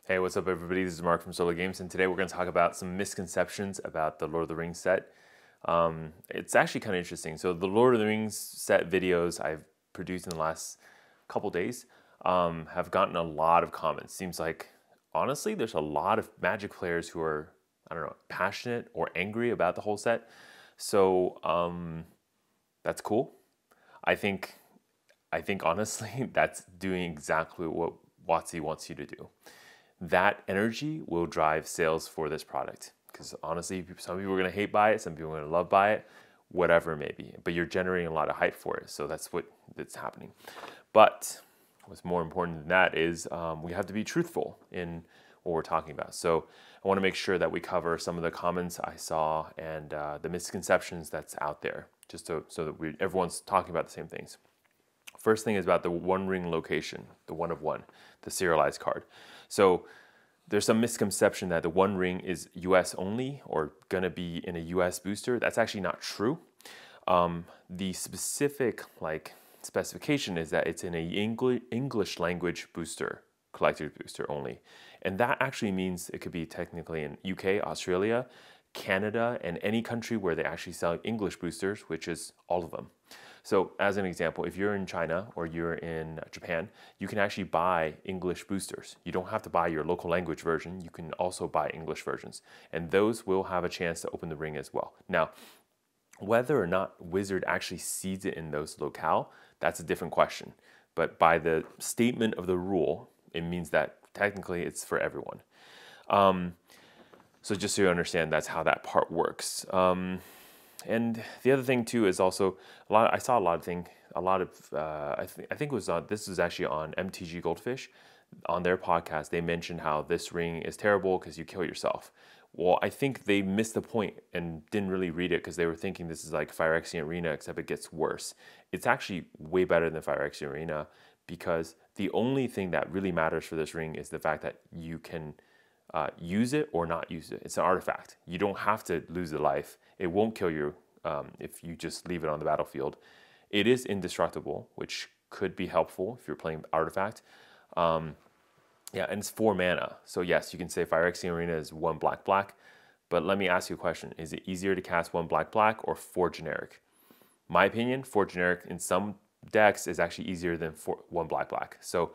Hey, what's up, everybody? This is Mark from Solo Games, and today we're going to talk about some misconceptions about the Lord of the Rings set. It's actually kind of interesting. So, the Lord of the Rings set videos I've produced in the last couple days have gotten a lot of comments. Seems like, honestly, there's a lot of Magic players who are, I don't know, passionate or angry about the whole set. So, that's cool. I think, honestly, that's doing exactly what WotC wants you to do. That energy will drive sales for this product. Because honestly, some people are going to hate buy it, some people are going to love buy it, whatever it may be. But you're generating a lot of hype for it, so that's happening. But what's more important than that is we have to be truthful in what we're talking about. So I want to make sure that we cover some of the comments I saw and the misconceptions that's out there, just so that everyone's talking about the same things. First thing is about the One Ring location, the one of one, the serialized card. So there's some misconception that the One Ring is US only or gonna be in a US booster. That's actually not true. The specific specification is that it's in a English language booster, collector's booster only. And that actually means it could be technically in UK, Australia, Canada, and any country where they actually sell English boosters, which is all of them. So as an example, if you're in China or you're in Japan, you can actually buy English boosters. You don't have to buy your local language version. You can also buy English versions. And those will have a chance to open the ring as well. Now, whether or not Wizard actually seeds it in those locale, that's a different question. But by the statement of the rule, it means that technically it's for everyone. So just so you understand, that's how that part works. And the other thing too is also I saw I think it was this was actually on MTG Goldfish, on their podcast. They mentioned how this ring is terrible because you kill yourself. Well, I think they missed the point and didn't really read it because they were thinking this is like Phyrexian Arena, except it gets worse. It's actually way better than Phyrexian Arena because the only thing that really matters for this ring is the fact that you can use it or not use it. It's an artifact. You don't have to lose a life. It won't kill you if you just leave it on the battlefield. It is indestructible, which could be helpful if you're playing artifact. Yeah, and it's 4 mana. So yes, you can say Phyrexian Arena is 1 black, but let me ask you a question. Is it easier to cast 1 black or 4 generic? My opinion, 4 generic in some decks is actually easier than 1 black. So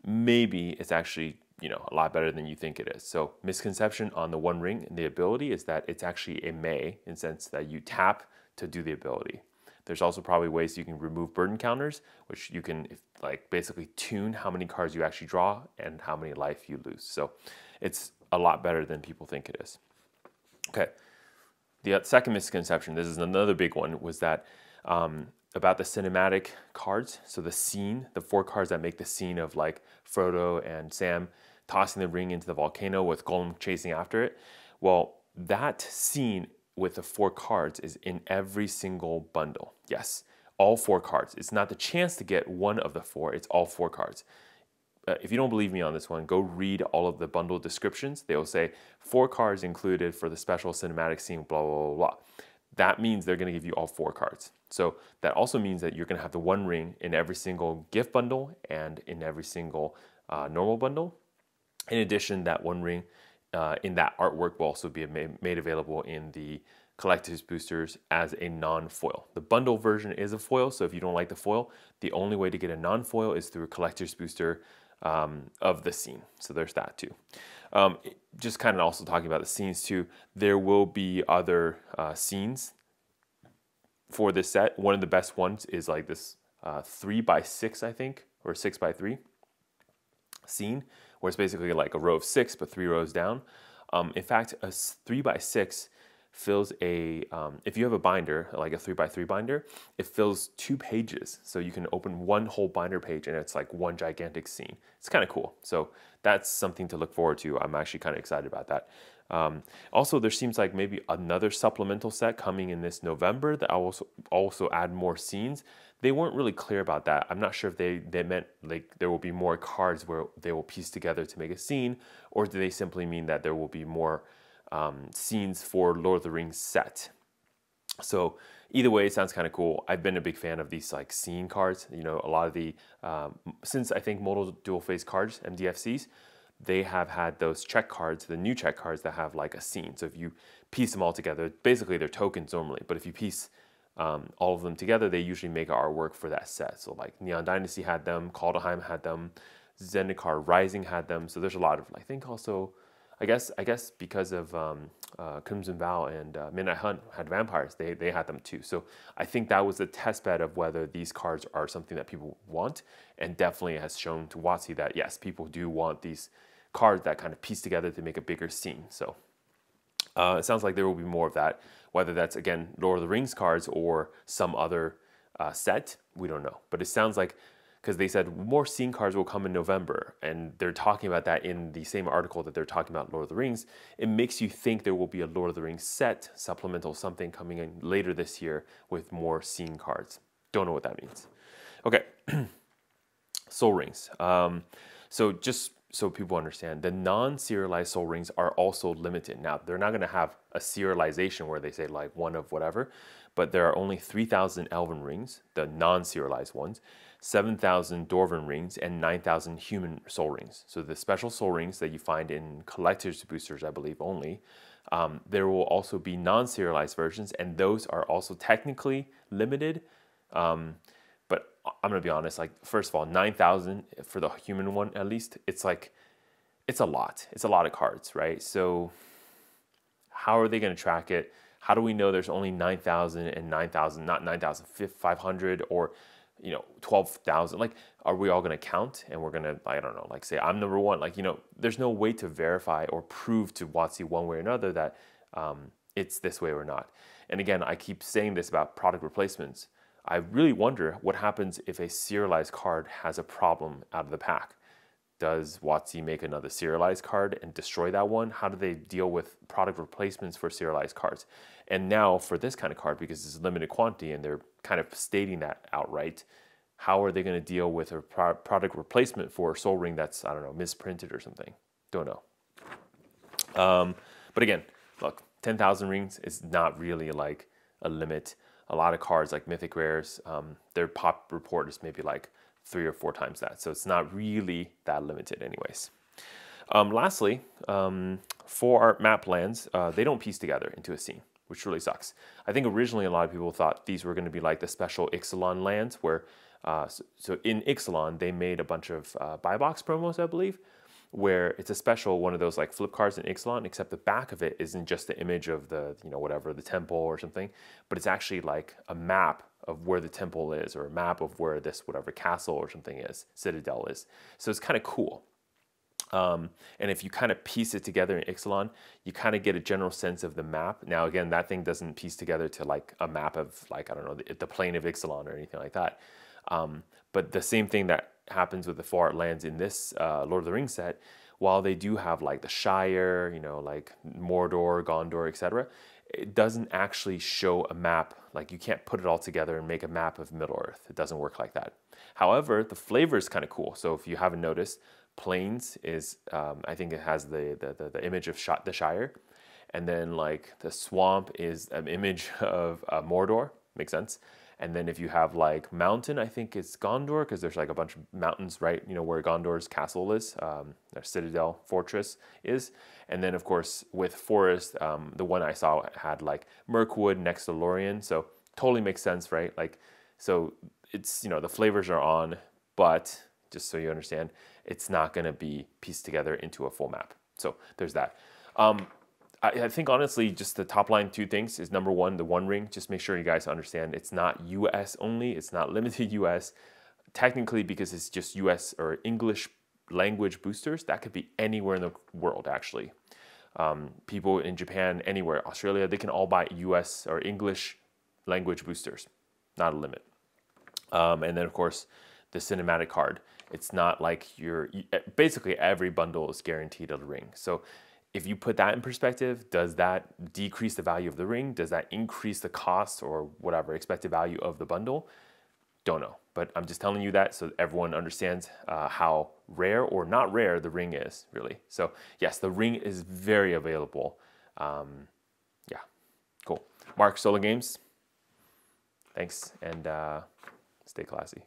maybe it's actually a lot better than you think it is. So misconception on the One Ring and the ability is that it's actually a May in the sense that you tap to do the ability. There's also probably ways you can remove burden counters, which you can basically tune how many cards you actually draw and how many life you lose. So it's a lot better than people think it is. Okay. The second misconception, this is another big one, was that about the cinematic cards. So the scene, the 4 cards that make the scene of Frodo and Sam tossing the ring into the volcano with Gollum chasing after it. Well, that scene with the 4 cards is in every single bundle. Yes, all 4 cards. It's not the chance to get one of the 4, it's all 4 cards. If you don't believe me on this one, go read all of the bundle descriptions. They will say 4 cards included for the special cinematic scene, blah, blah, blah, blah. That means they're going to give you all 4 cards. So that also means that you're going to have the One Ring in every single gift bundle and in every single normal bundle. In addition, that One Ring in that artwork will also be made available in the collector's boosters as a non-foil. The bundle version is a foil, so if you don't like the foil, the only way to get a non-foil is through a collector's booster of the scene. So there's that too. Just kind of also talking about the scenes too, there will be other scenes for this set. One of the best ones is this 3x6, I think, or 6x3 scene, where it's basically like a row of 6 but 3 rows down. In fact, a 3x6 fills if you have a binder, like a 3x3 binder, it fills 2 pages. So you can open one whole binder page and it's like one gigantic scene. It's kind of cool. So that's something to look forward to. I'm actually kind of excited about that. Also, there seems like maybe another supplemental set coming in this November that will also add more scenes. They weren't really clear about that. I'm not sure if they meant there will be more cards where they will piece together to make a scene, or do they simply mean that there will be more scenes for Lord of the Rings set. So either way, it sounds kind of cool. I've been a big fan of these scene cards. A lot of the, since I think modal dual phase cards, MDFCs, they have had those check cards, the new check cards that have like a scene. So if you piece them all together, basically they're tokens normally, but if you piece all of them together, they usually make artwork for that set. So like Neon Dynasty had them, Kaldheim had them, Zendikar Rising had them. So there's a lot of, I think also, I guess because of Crimson Vow and Midnight Hunt had vampires, they had them too. So I think that was a test bed of whether these cards are something that people want, and definitely has shown to WotC that yes, people do want these cards that kind of piece together to make a bigger scene. So it sounds like there will be more of that, whether that's again Lord of the Rings cards or some other set, we don't know. But it sounds like, because they said more scene cards will come in November, and they're talking about that in the same article that they're talking about Lord of the Rings, it makes you think there will be a Lord of the Rings set, supplemental something coming in later this year with more scene cards. Don't know what that means. Okay, Soul Rings. So just so people understand, the non-serialized Soul Rings are also limited. Now, they're not going to have a serialization where they say like one of whatever, but there are only 3,000 Elven Rings, the non-serialized ones, 7,000 Dwarven Rings, and 9,000 Human Soul Rings. So the special Soul Rings that you find in Collector's Boosters, I believe only, there will also be non-serialized versions, and those are also technically limited. But I'm going to be honest, like, first of all, 9,000 for the human one, at least, it's like, it's a lot. It's a lot of cards, right? So how are they going to track it? How do we know there's only 9,000 and 9,000, not 9,500 or, 12,000? Like, are we all going to count and we're going to, I don't know, like say I'm number one? Like, there's no way to verify or prove to WotC one way or another that it's this way or not. And again, I keep saying this about product replacements. I really wonder what happens if a serialized card has a problem out of the pack. Does WotC make another serialized card and destroy that one? How do they deal with product replacements for serialized cards? And now for this kind of card, because it's limited quantity and they're kind of stating that outright, how are they going to deal with a product replacement for a Soul Ring that's, I don't know, misprinted or something? Don't know. But again, look, 10,000 rings is not really like a limit. A lot of cards like Mythic Rares, their pop report is maybe like 3 or 4 times that. So it's not really that limited anyways. Lastly, for our map lands, they don't piece together into a scene, which really sucks. I think originally a lot of people thought these were going to be like the special Ixalan lands where, so in Ixalan, they made a bunch of buy box promos, I believe, where it's a special one of those like flip cards in Ixalan, except the back of it isn't just the image of the, whatever, the temple or something, but it's actually like a map of where the temple is, or a map of where this whatever castle or something is, citadel is. So it's kind of cool. And if you kind of piece it together in Ixalan, you kind of get a general sense of the map. Now, again, that thing doesn't piece together to like a map of like, I don't know, the plain of Ixalan or anything like that. But the same thing that happens with the 4 art lands in this Lord of the Rings set, while they do have like the Shire, like Mordor, Gondor, etc., it doesn't actually show a map. Like, you can't put it all together and make a map of Middle-earth. It doesn't work like that. However, the flavor is kind of cool. So if you haven't noticed, Plains is, I think it has the image of the Shire. And then like the swamp is an image of Mordor. Makes sense. And then if you have like mountain, I think it's Gondor, because there's like a bunch of mountains, right? Where Gondor's castle is, their citadel fortress is. And then of course with forest, the one I saw had like Mirkwood next to Lorien. So totally makes sense, right? Like, so it's, the flavors are on, but just so you understand, it's not going to be pieced together into a full map. So there's that. I think honestly, just the top line 2 things is, number one, the One Ring. Just make sure you guys understand it's not US only. It's not limited US. Technically, because it's just US or English language boosters, that could be anywhere in the world, actually. People in Japan, anywhere, Australia, they can all buy US or English language boosters. Not a limit. And then, of course, the cinematic card. It's not like basically every bundle is guaranteed a ring. So if you put that in perspective, does that decrease the value of the ring? Does that increase the cost or whatever expected value of the bundle? Don't know, but I'm just telling you that so everyone understands how rare or not rare the ring is, really. So yes, the ring is very available. Yeah, cool. Mark, Solo Games, thanks, and stay classy.